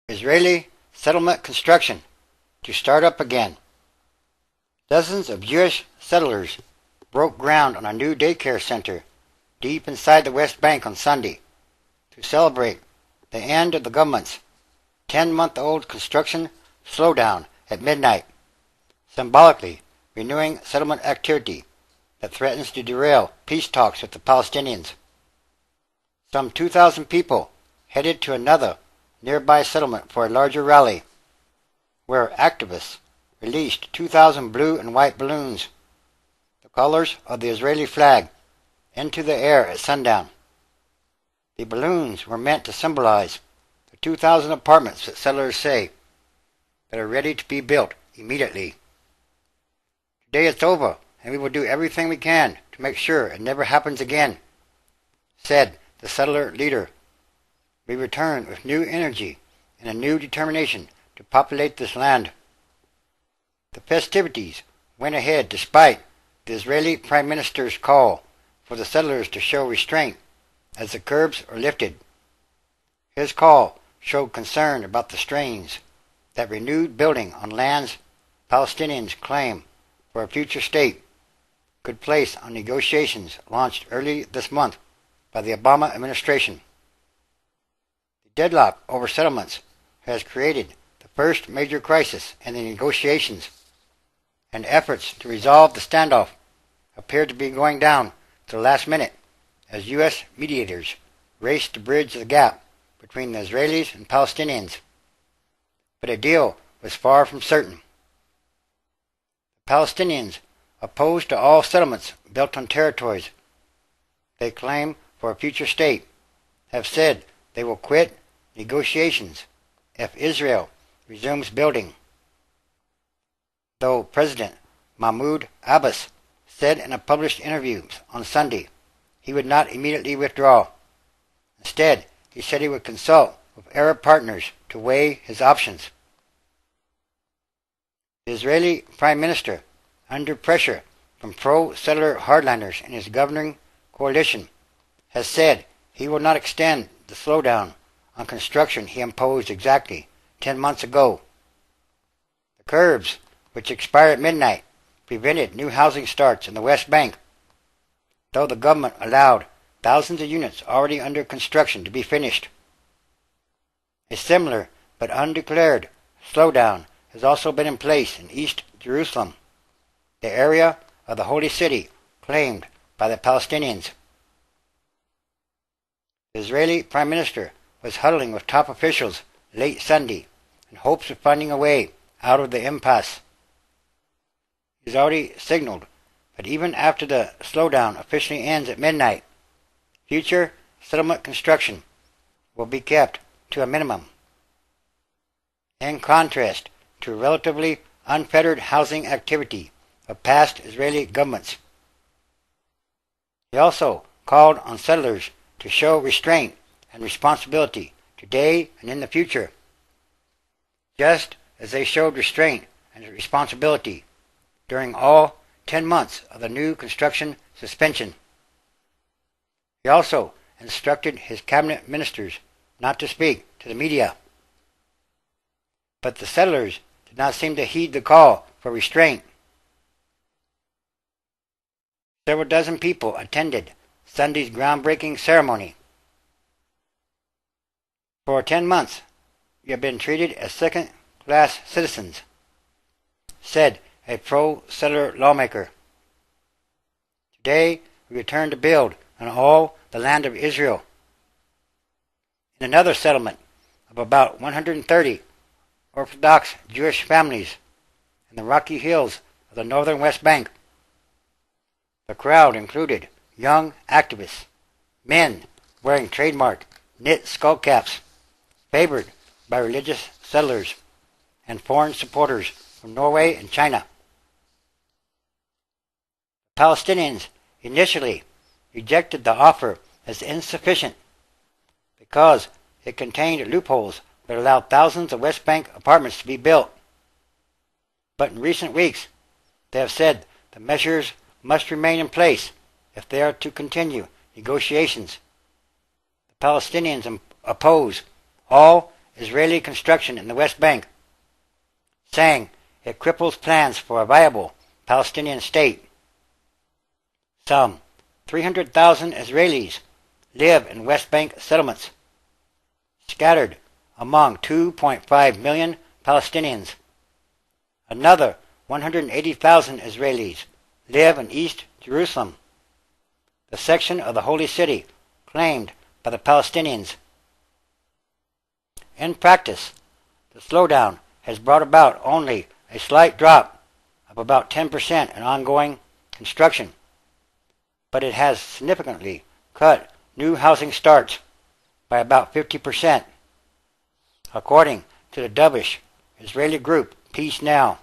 Israeli settlement construction to start up again. Dozens of Jewish settlers broke ground on a new daycare center deep inside the West Bank on Sunday to celebrate the end of the government's 10-month-old construction slowdown at midnight, symbolically renewing settlement activity that threatens to derail peace talks with the Palestinians. Some 2,000 people headed to another nearby settlement for a larger rally, where activists released 2,000 blue and white balloons, the colors of the Israeli flag, into the air at sundown. The balloons were meant to symbolize the 2,000 apartments that settlers say that are ready to be built immediately. Today it's over, and we will do everything we can to make sure it never happens again, said the settler leader. We return with new energy and a new determination to populate this land. The festivities went ahead despite the Israeli Prime Minister's call for the settlers to show restraint as the curbs are lifted. His call showed concern about the strains that renewed building on lands Palestinians claim for a future state could place on negotiations launched early this month by the Obama administration. The deadlock over settlements has created the first major crisis in the negotiations, and efforts to resolve the standoff appear to be going down to the last minute as U.S. mediators race to bridge the gap between the Israelis and Palestinians. But a deal was far from certain. The Palestinians, opposed to all settlements built on territories they claim for a future state, have said they will quit negotiations if Israel resumes building. Though President Mahmoud Abbas said in a published interview on Sunday he would not immediately withdraw. Instead, he said he would consult with Arab partners to weigh his options. The Israeli Prime Minister, under pressure from pro-settler hardliners in his governing coalition, has said he will not extend the slowdown on construction he imposed exactly 10 months ago. The curbs, which expire at midnight, prevented new housing starts in the West Bank, though the government allowed thousands of units already under construction to be finished. A similar but undeclared slowdown has also been in place in East Jerusalem, the area of the Holy City claimed by the Palestinians. The Israeli Prime Minister was huddling with top officials late Sunday in hopes of finding a way out of the impasse. He has already signaled that even after the slowdown officially ends at midnight, future settlement construction will be kept to a minimum, in contrast to relatively unfettered housing activity of past Israeli governments. He also called on settlers to show restraint and responsibility today and in the future, just as they showed restraint and responsibility during all 10 months of the new construction suspension. He also instructed his cabinet ministers not to speak to the media. But the settlers did not seem to heed the call for restraint. Several dozen people attended Sunday's groundbreaking ceremony. For 10 months, you have been treated as second-class citizens, said a pro-settler lawmaker. Today, we return to build on all the land of Israel. In another settlement of about 130 Orthodox Jewish families in the rocky hills of the northern West Bank, the crowd included young activists, men wearing trademark knit skullcaps, favored by religious settlers, and foreign supporters from Norway and China. Palestinians initially rejected the offer as insufficient because it contained loopholes that allowed thousands of West Bank apartments to be built. But in recent weeks, they have said the measures must remain in place if they are to continue negotiations. The Palestinians oppose all Israeli construction in the West Bank, saying it cripples plans for a viable Palestinian state. Some 300,000 Israelis live in West Bank settlements, scattered among 2.5 million Palestinians. Another 180,000 Israelis live in East Jerusalem, the section of the Holy City claimed by the Palestinians. In practice, the slowdown has brought about only a slight drop of about 10% in ongoing construction, but it has significantly cut new housing starts by about 50%, according to the dovish Israeli group Peace Now,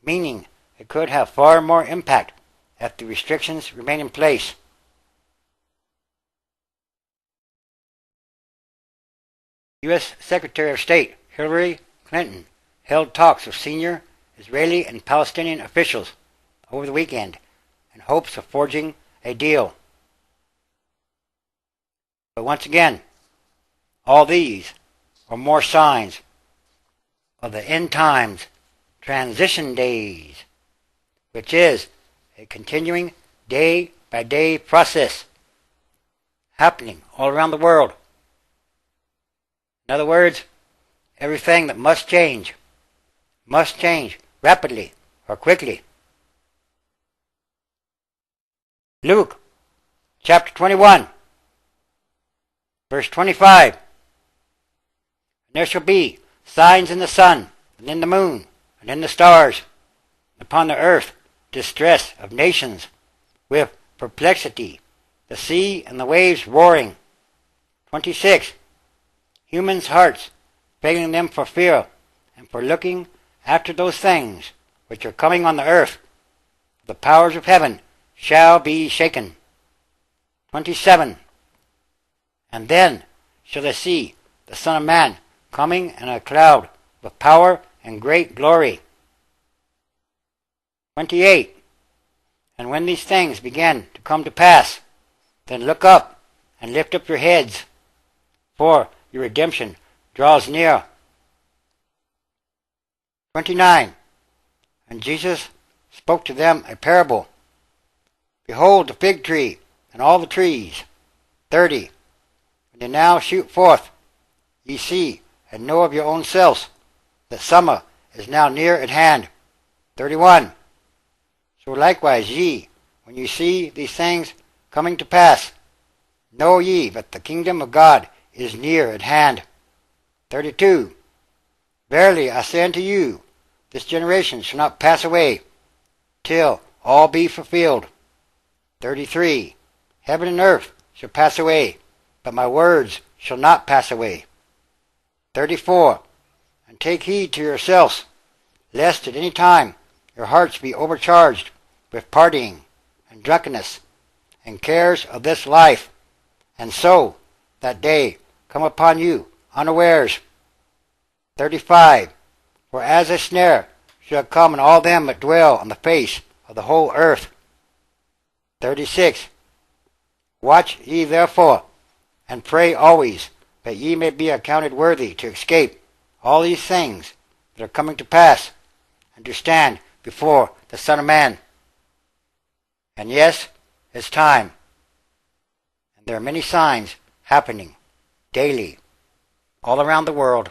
meaning it could have far more impact if the restrictions remain in place. U.S. Secretary of State Hillary Clinton held talks with senior Israeli and Palestinian officials over the weekend in hopes of forging a deal. But once again, all these are more signs of the end times transition days, which is a continuing day-by-day process happening all around the world. In other words, everything that must change rapidly or quickly. Luke chapter 21, verse 25. And there shall be signs in the sun, and in the moon, and in the stars, and upon the earth distress of nations, with perplexity, the sea and the waves roaring. 26. Humans' hearts failing them for fear, and for looking after those things which are coming on the earth. The powers of heaven shall be shaken. 27. And then shall they see the Son of Man coming in a cloud with power and great glory. 28. And when these things begin to come to pass, then look up and lift up your heads, for your redemption draws near. 29. And Jesus spoke to them a parable. Behold the fig tree and all the trees. 30. When they now shoot forth, ye see and know of your own selves that summer is now near at hand. 31. So likewise ye, when ye see these things coming to pass, know ye that the kingdom of God is near at hand. 32. Verily I say unto you, this generation shall not pass away, till all be fulfilled. 33. Heaven and earth shall pass away, but my words shall not pass away. 34. And take heed to yourselves, lest at any time your hearts be overcharged with partying and drunkenness and cares of this life, and so that day come upon you unawares. 35. For as a snare shall come on all them that dwell on the face of the whole earth. 36. Watch ye therefore, and pray always, that ye may be accounted worthy to escape all these things that are coming to pass, and to stand before the Son of Man. And yes, it's time. And there are many signs happening daily all around the world.